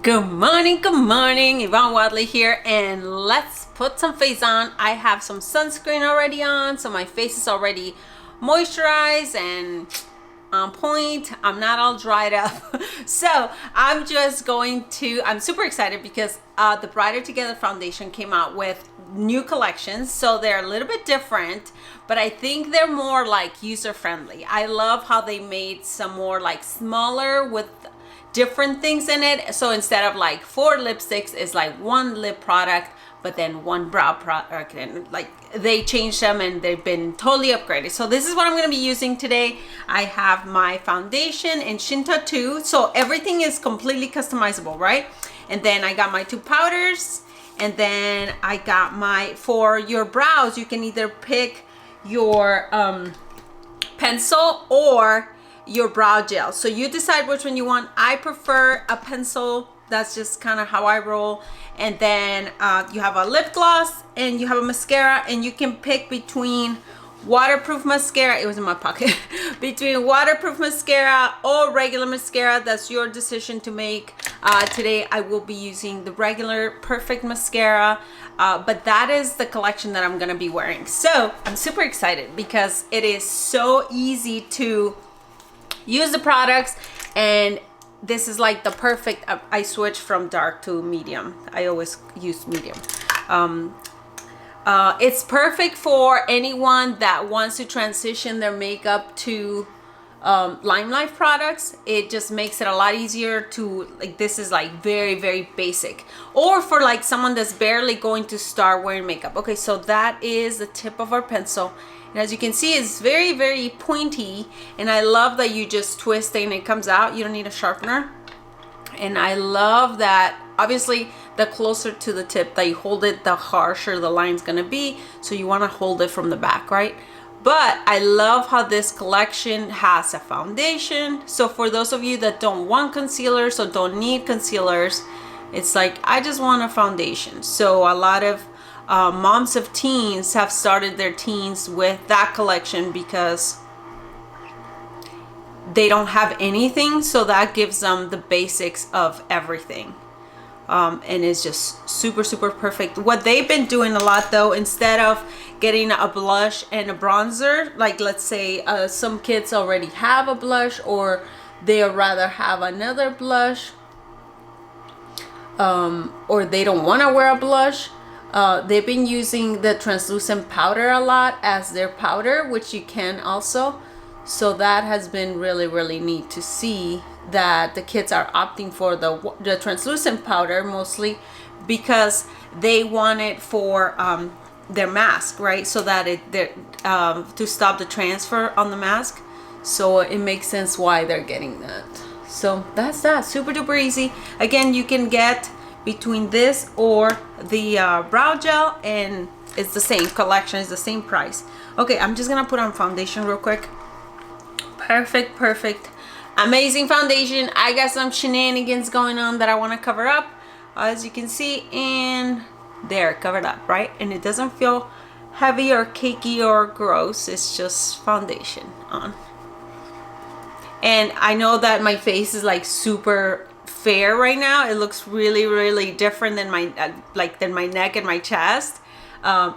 Good morning, Yvonne Wadley here, and let's put some face on. I have some sunscreen already on, so my face is already moisturized and on point. I'm not all dried up. So I'm super excited because the Brighter Together Foundation came out with new collections. So they're a little bit different, but I think they're more like user friendly. I love how they made some more like smaller with different things in it. So instead of like 4 lipsticks, it's like 1 lip product, but then 1 brow product, and like they changed them and they've been totally upgraded. So this is what I'm going to be using today. I have my foundation in Shinta 2, so everything is completely customizable, right? And then I got my 2 powders, and then I got for your brows, you can either pick your pencil or your brow gel, so you decide which one you want. I prefer a pencil. That's just kind of how I roll. And then you have a lip gloss and you have a mascara, and you can pick between waterproof mascara, it was in my pocket, between waterproof mascara or regular mascara. That's your decision to make. Today I will be using the regular Perfect mascara, but that is the collection that I'm gonna be wearing. So I'm super excited because it is so easy to use the products, and this is like the perfect, I switch from dark to medium. I always use medium. It's perfect for anyone that wants to transition their makeup to Limelight products. It just makes it a lot easier to, like, this is like very, very basic, or for like someone that's barely going to start wearing makeup. Okay, so that is the tip of our pencil. And as you can see, it's very, very pointy, and I love that you just twist it and it comes out. You don't need a sharpener. And I love that, obviously, the closer to the tip that you hold it, the harsher the line's gonna be. So you wanna hold it from the back, right? But I love how this collection has a foundation. So for those of you that don't want concealers or don't need concealers, it's like, I just want a foundation. So a lot of moms of teens have started their teens with that collection because they don't have anything, so that gives them the basics of everything. And it's just super, super perfect. What they've been doing a lot though, instead of getting a blush and a bronzer, like let's say some kids already have a blush, or they rather have another blush, or they don't want to wear a blush, they've been using the translucent powder a lot as their powder, which you can also. So that has been really, really neat to see that the kids are opting for the translucent powder, mostly because they want it for their mask, right? So that to stop the transfer on the mask. So it makes sense why they're getting that. So that's that, super duper easy. Again, you can get between this or the brow gel, and it's the same collection, it's the same price. Okay, I'm just gonna put on foundation real quick. Perfect, amazing foundation. I got some shenanigans going on that I want to cover up, as you can see, and they're covered up, right? And it doesn't feel heavy or cakey or gross. It's just foundation on. And I know that my face is like super fair right now. It looks really, really different than my my neck and my chest.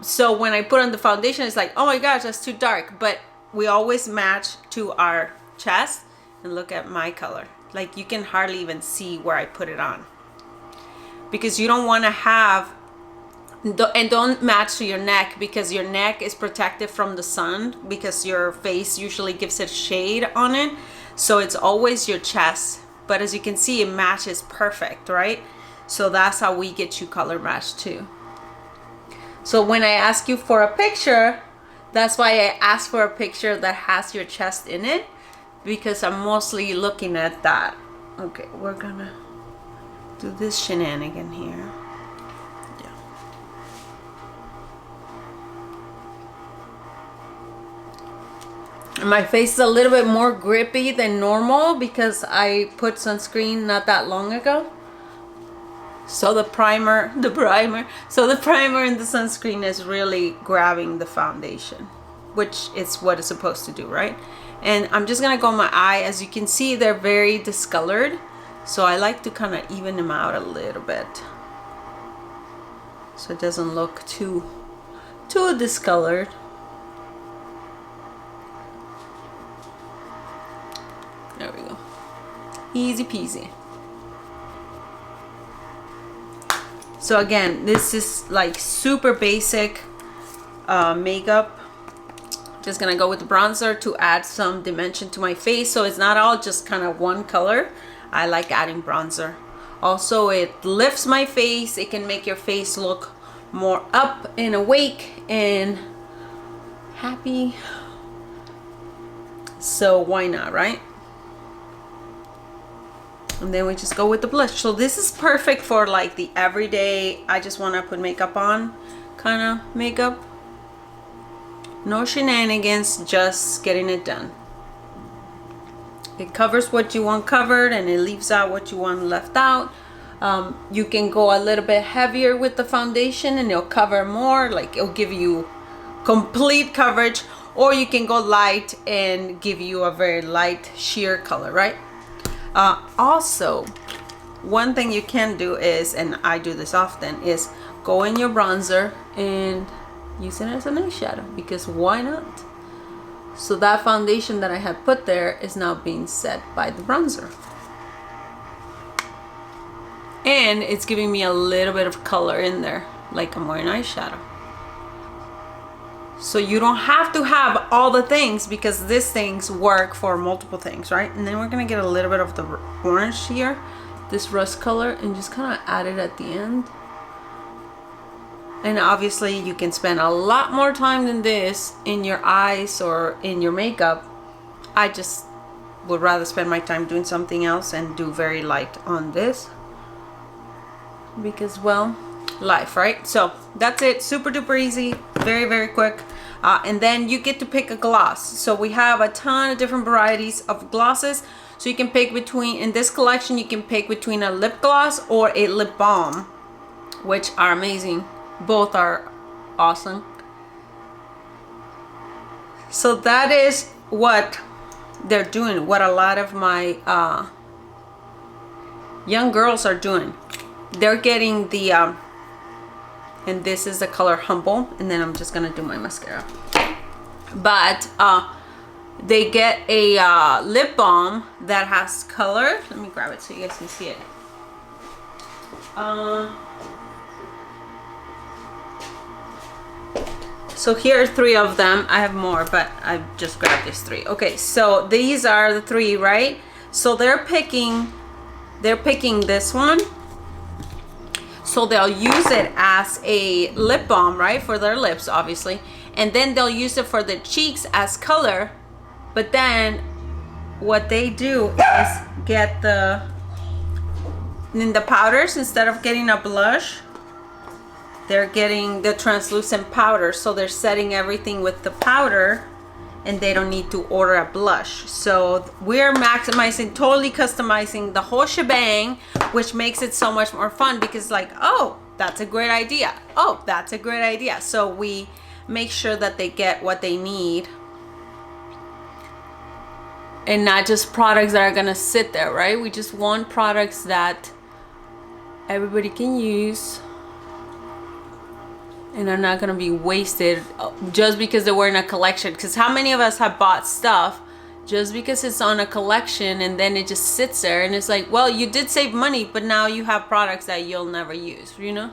So when I put on the foundation, it's like, oh my gosh, that's too dark. But we always match to our chest. And look at my color. Like, you can hardly even see where I put it on, because you don't want to have, and don't match to your neck, because your neck is protected from the sun, because your face usually gives it shade on it. So it's always your chest. But as you can see, it matches perfect, right? So that's how we get you color matched too. So when I ask you for a picture, that's why I ask for a picture that has your chest in it, because I'm mostly looking at that. Okay, we're gonna do this shenanigan here. Yeah. My face is a little bit more grippy than normal because I put sunscreen not that long ago. So the primer and the sunscreen is really grabbing the foundation, which is what it's supposed to do, right? And I'm just gonna go on my eye. As you can see, they're very discolored. So I like to kind of even them out a little bit, so it doesn't look too discolored. There we go. Easy peasy. So again, this is like super basic makeup. Just gonna go with the bronzer to add some dimension to my face, so it's not all just kind of one color. I like adding bronzer. Also, it lifts my face. It can make your face look more up and awake and happy. So why not, right? And then we just go with the blush. So this is perfect for like the everyday, I just want to put makeup on kind of makeup. No shenanigans, just getting it done. It covers what you want covered and it leaves out what you want left out. You can go a little bit heavier with the foundation and it'll cover more, like it'll give you complete coverage, or you can go light and give you a very light sheer color, right? Also, one thing you can do is, and I do this often, is go in your bronzer and use it as an eyeshadow, because why not? So that foundation that I had put there is now being set by the bronzer. And it's giving me a little bit of color in there, like I'm wearing eyeshadow. So you don't have to have all the things, because these things work for multiple things, right? And then we're gonna get a little bit of the orange here, this rust color, and just kind of add it at the end. And obviously you can spend a lot more time than this in your eyes or in your makeup. I just would rather spend my time doing something else and do very light on this, because, well, life, right? So that's it. Super duper easy, very, very quick. And then you get to pick a gloss. So we have a ton of different varieties of glosses. So you can pick between, in this collection, you can pick between a lip gloss or a lip balm, which are amazing. Both are awesome. So that is what they're doing, what a lot of my young girls are doing. They're getting the and this is the color Humble, and then I'm just gonna do my mascara. But they get a lip balm that has color. Let me grab it so you guys can see it. So here are 3 of them. I have more, but I just grabbed these 3. Okay, so these are the 3, right? So they're picking this one. So they'll use it as a lip balm, right? For their lips, obviously. And then they'll use it for the cheeks as color. But then what they do is get in the powders, instead of getting a blush, they're getting the translucent powder. So they're setting everything with the powder, and they don't need to order a blush. So we're maximizing, totally customizing the whole shebang, which makes it so much more fun, because like, oh, that's a great idea. Oh, that's a great idea. So we make sure that they get what they need, and not just products that are gonna sit there, right? We just want products that everybody can use and are not gonna be wasted just because they were in a collection. Because how many of us have bought stuff just because it's on a collection and then it just sits there, and it's like, well, you did save money, but now you have products that you'll never use, you know?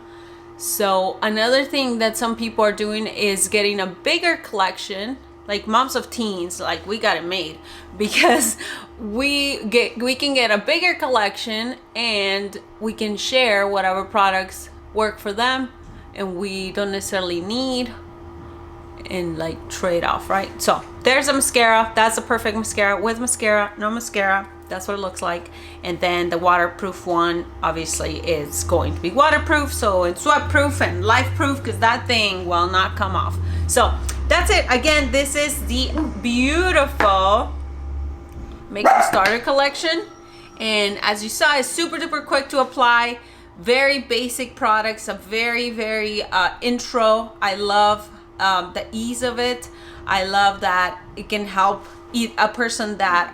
So another thing that some people are doing is getting a bigger collection, like moms of teens, like we got it made, because we can get a bigger collection and we can share whatever products work for them and we don't necessarily need, and like trade off, right? So there's a mascara. That's a perfect mascara. With mascara, no mascara, that's what it looks like. And then the waterproof one obviously is going to be waterproof, so it's sweat proof and life proof, because that thing will not come off. So that's it. Again, this is the beautiful makeup starter collection, and as you saw, it's super duper quick to apply. Very basic products, a very intro. I love the ease of it. I love that it can help a person that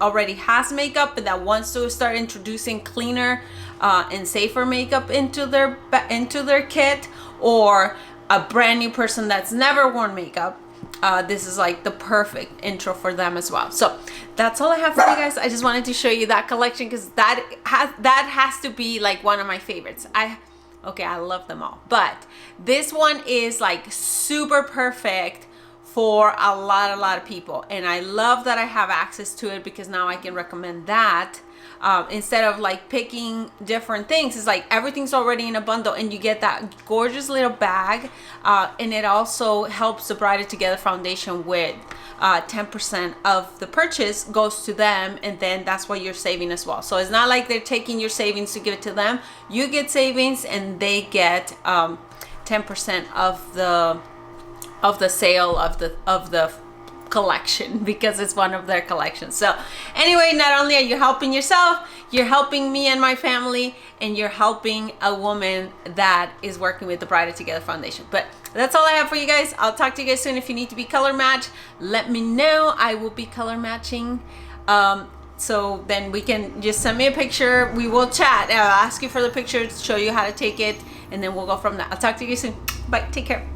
already has makeup and that wants to start introducing cleaner and safer makeup into their kit, or a brand new person that's never worn makeup, this is like the perfect intro for them as well. So that's all I have for you guys. I just wanted to show you that collection because that has to be like one of my favorites. I love them all, but this one is like super perfect for a lot of people, and I love that I have access to it because now I can recommend that instead of like picking different things. It's like everything's already in a bundle and you get that gorgeous little bag, and it also helps the Brighter Together Foundation with 10% of the purchase goes to them, and then that's what you're saving as well. So it's not like they're taking your savings to give it to them. You get savings and they get 10% of the sale of the collection because it's one of their collections. So anyway, not only are you helping yourself, you're helping me and my family, and you're helping a woman that is working with the Brighter Together Foundation. But that's all I have for you guys. I'll talk to you guys soon. If you need to be color matched, let me know. I will be color matching. So then we can just send me a picture. We will chat. I'll ask you for the picture to show you how to take it, and then we'll go from there. I'll talk to you soon. Bye. Take care.